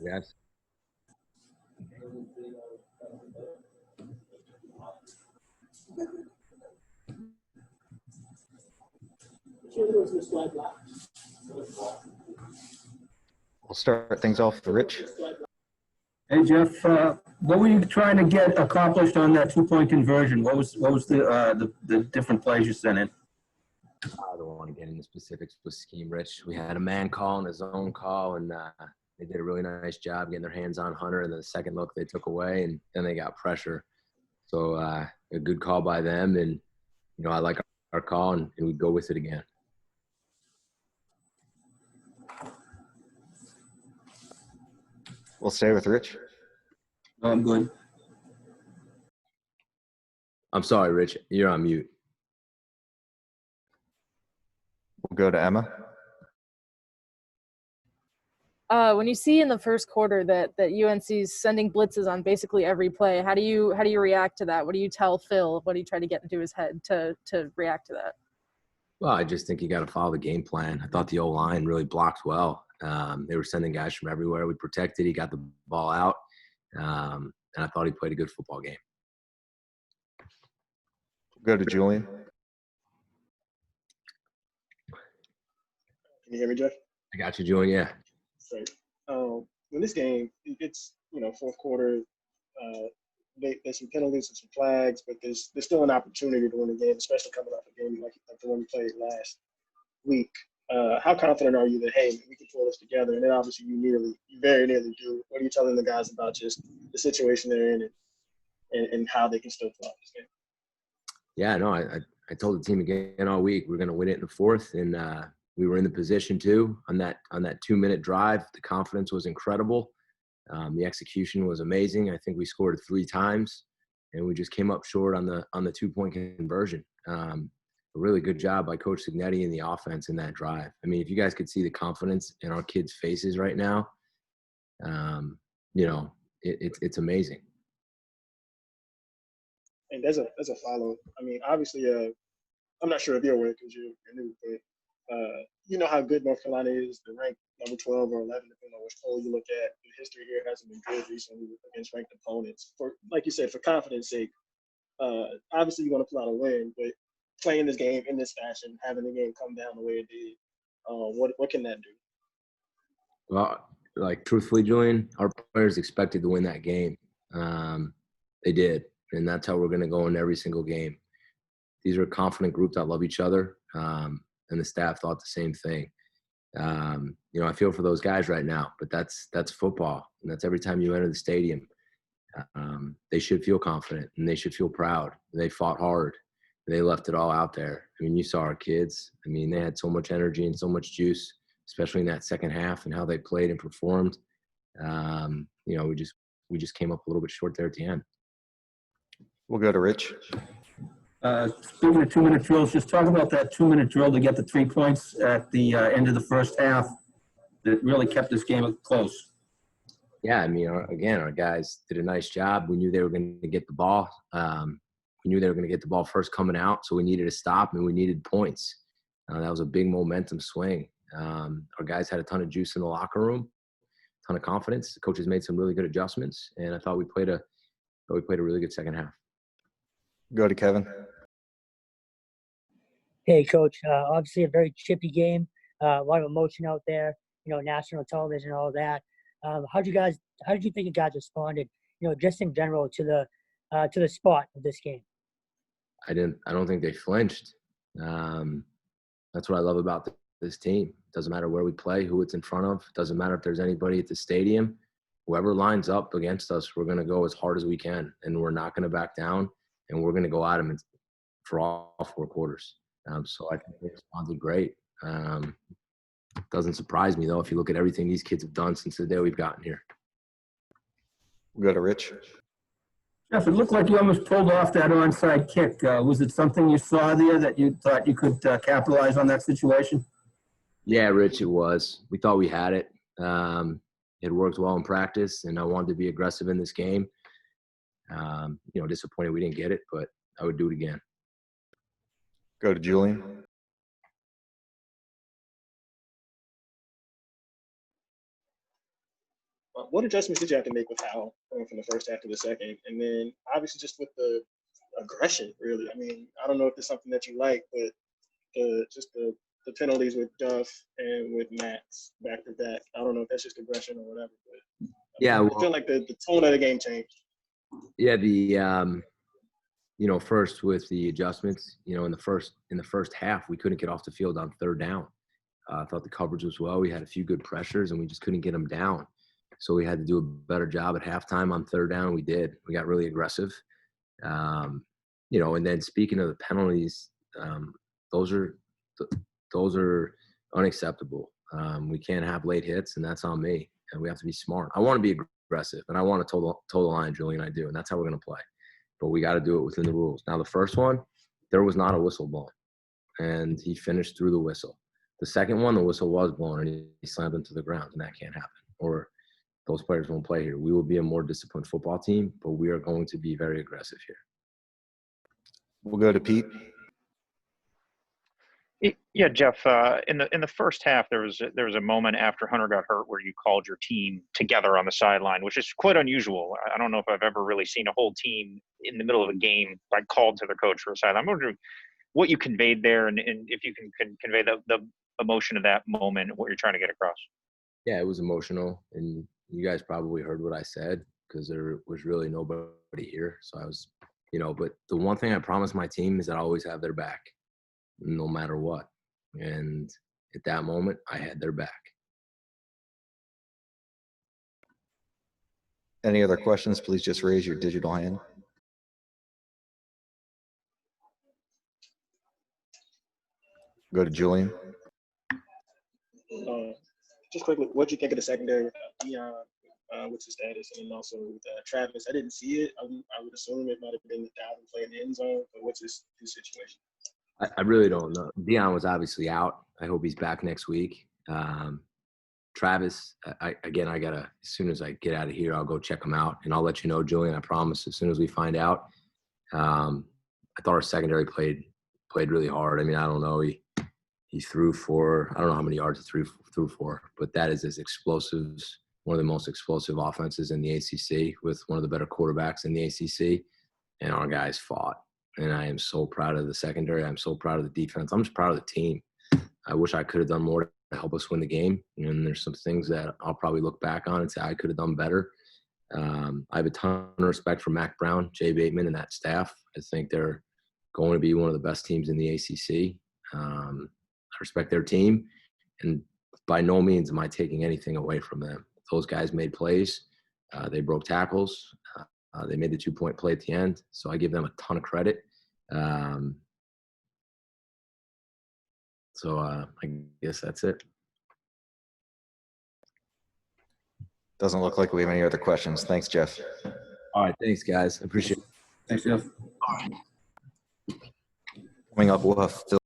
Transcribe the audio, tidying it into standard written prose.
Yes. We'll start things off with Rich. Hey, Jeff, what were you trying to get accomplished on that two-point conversion? What was the different plays you sent in? I don't want to get into specifics with scheme, Rich. We had a man call and a zone call, and they did a really nice job getting their hands on Hunter. And then the second look they took away, and then they got pressure. So a good call by them, and I like our call, and we'd go with it again. We'll stay with Rich. Oh, I'm good. I'm sorry, Rich. You're on mute. We'll go to Emma. When you see in the first quarter that UNC's sending blitzes on basically every play, how do you react to that? What do you tell Phil? What do you try to get into his head to react to that? Well, I just think you got to follow the game plan. I thought the O-line really blocked well. They were sending guys from everywhere. We protected. He got the ball out, and I thought he played a good football game. We'll go to Julian. Can you hear me, Jeff? I got you, Julian. Yeah. Great. In this game, it's fourth quarter. There's some penalties and some flags, but there's still an opportunity to win the game, especially coming off a game like the one we played last week. How confident are you that, hey, we can pull this together? And then obviously you very nearly do. What are you telling the guys about just the situation they're in and how they can still pull out this game? Yeah, no, I told the team again all week we're going to win it in the fourth, and we were in the position too on that 2-minute drive. The confidence was incredible. The execution was amazing. I think we scored 3 times, and we just came up short on the 2-point conversion. A really good job by Coach Signetti and the offense in that drive. I mean, if you guys could see the confidence in our kids' faces right now, it's amazing. And as a follow, I mean, obviously, I'm not sure if you're aware because you're new, but you know how good North Carolina is. They're ranked number 12 or 11, depending on which poll you look at. The history here hasn't been good recently against ranked opponents. For, like you said, for confidence sake, obviously you want to pull out a win, but playing this game in this fashion, having the game come down the way it did, what can that do? Well, like truthfully, Julian, our players expected to win that game. They did, and that's how we're going to go in every single game. These are a confident group that love each other, and the staff thought the same thing. I feel for those guys right now, but that's football, and that's every time you enter the stadium. They should feel confident, and they should feel proud. They fought hard. They left it all out there. I mean, you saw our kids. I mean, they had so much energy and so much juice, especially in that second half and how they played and performed. We just came up a little bit short there at the end. We'll go to Rich. Speaking of 2-minute drills, just talk about that 2-minute drill to get the 3 points at the end of the first half that really kept this game close. Yeah, I mean, our guys did a nice job. We knew they were going to get the ball. We knew they were going to get the ball first coming out, so we needed to stop, and we needed points. That was a big momentum swing. Our guys had a ton of juice in the locker room, a ton of confidence. The coaches made some really good adjustments, and I thought we played a really good second half. Go to Kevin. Hey, Coach. Obviously a very chippy game. A lot of emotion out there. National television, all that. How did you think you guys responded? Just in general to the spot of this game. I don't think they flinched. That's what I love about this team. It doesn't matter where we play, who it's in front of. It doesn't matter if there's anybody at the stadium. Whoever lines up against us, we're going to go as hard as we can, and we're not going to back down, and we're going to go at them for all 4 quarters. So I think they responded great. Doesn't surprise me, though, if you look at everything these kids have done since the day we've gotten here. We'll go to Rich. Jeff, it looked like you almost pulled off that onside kick. Was it something you saw there that you thought you could capitalize on that situation? Yeah, Rich, it was. We thought we had it. It worked well in practice, and I wanted to be aggressive in this game. Disappointed we didn't get it, but I would do it again. Go to Julian. What adjustments did you have to make with Howell going from the first half to the second? And then obviously just with the aggression, really. I mean, I don't know if it's something that you like, but the penalties with Duff and with Max back to back. I don't know if that's just aggression or whatever, but Yeah, I feel like the tone of the game changed. yeah, first with the adjustments, in the first half, we couldn't get off the field on third down. I thought the coverage was well. We had a few good pressures, and we just couldn't get them down. So we had to do a better job at halftime on third down. We did. We got really aggressive. And then speaking of the penalties, those are unacceptable. We can't have late hits, and that's on me. And we have to be smart. I want to be aggressive, and I want to toe the line, Julian. I do, and that's how we're going to play. But we got to do it within the rules. Now, the first one, there was not a whistle blown, and he finished through the whistle. The second one, the whistle was blown, and he slammed him to the ground, and that can't happen. Or those players won't play here. We will be a more disciplined football team, but we are going to be very aggressive here. We'll go to Pete. Yeah, Jeff. In the first half, there was a moment after Hunter got hurt where you called your team together on the sideline, which is quite unusual. I don't know if I've ever really seen a whole team in the middle of a game called to their coach for a sideline. I'm wondering what you conveyed there, and if you can convey the emotion of that moment, what you're trying to get across. Yeah, it was emotional, and you guys probably heard what I said because there was really nobody here. So I was, but the one thing I promised my team is that I always have their back, no matter what. And at that moment, I had their back. Any other questions, please just raise your digital hand. Go to Julian. Just quickly, what do you think of the secondary with Deion? What's his status? And then also with Travis, I didn't see it. I would assume it might have been the Dalvin playing the end zone, but what's his situation? I really don't know. Deion was obviously out. I hope he's back next week. Travis, I gotta, as soon as I get out of here, I'll go check him out, and I'll let you know, Julian. I promise. As soon as we find out. I thought our secondary played really hard. I mean, I don't know. He threw for, I don't know how many yards he threw for, but that is as explosive, one of the most explosive offenses in the ACC with one of the better quarterbacks in the ACC, and our guys fought. And I am so proud of the secondary. I'm so proud of the defense. I'm just proud of the team. I wish I could have done more to help us win the game. And there's some things that I'll probably look back on and say I could have done better. I have a ton of respect for Mac Brown, Jay Bateman, and that staff. I think they're going to be one of the best teams in the ACC. I respect their team, and by no means am I taking anything away from them. Those guys made plays. They broke tackles. They made the 2-point play at the end, so I give them a ton of credit. So I guess that's it. Doesn't look like we have any other questions. Thanks, Jeff. All right, thanks, guys. I appreciate it. Thanks, Jeff. Coming up, we'll have Phil